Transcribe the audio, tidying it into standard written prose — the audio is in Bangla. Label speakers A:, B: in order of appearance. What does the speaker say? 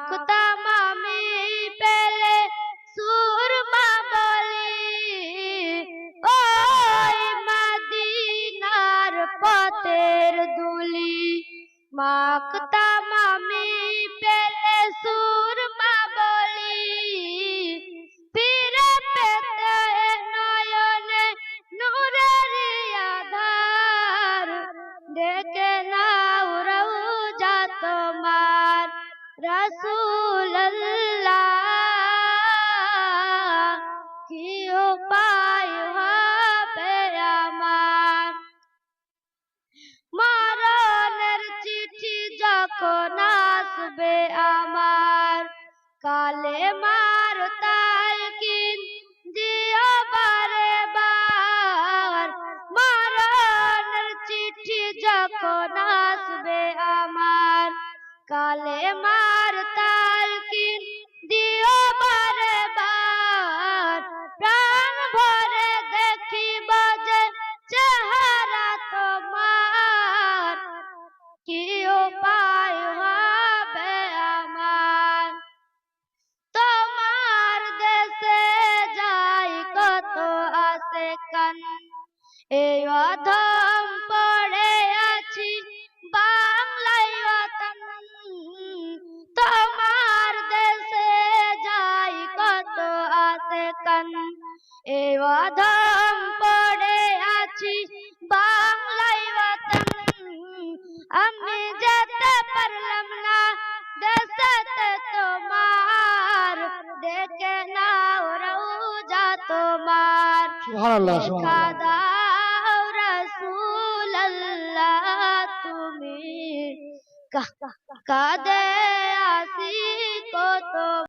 A: মাখতাম আমি পেলে সুরমা বলি, ওই মদিনার পথের ধুলি। মাখতাম আমি পেলে সুরমা বলি, ফিরে পেতে নয়নে নূরের আধার। ডেকে নাও রওজা তোমার রাসূলুল্লাহ, কি উপায় হবে আমার। মরণের চিঠি যখন আসবে আমার, কালেমার তালকিন দিও বারে বার। মরণের চিঠি যখন আসবে আমার, কালেমার তালকিন দিও বারে বার। প্রাণ ভরে দেখিব যে চেহারা তোমার, কি উপায় হবে আমার। তোমার দেশে যাই কত আশেকান, এই অধম পড়ে আছি বাংলায় ওয়াতন। তোমার দেশে যাই কত আশেকান, এই অধম পড়ে আছি বাংলায় ওয়াতন। আমি যেতে পারলাম না দেশেতে তোমার, ডেকে নাও রওজা তোমার।
B: সুবহানাল্লাহ,
A: দেখা
B: সুবহানাল্লাহ।
A: দাও রাসূলুল্লাহ, তুমি কাঁদে আসি কত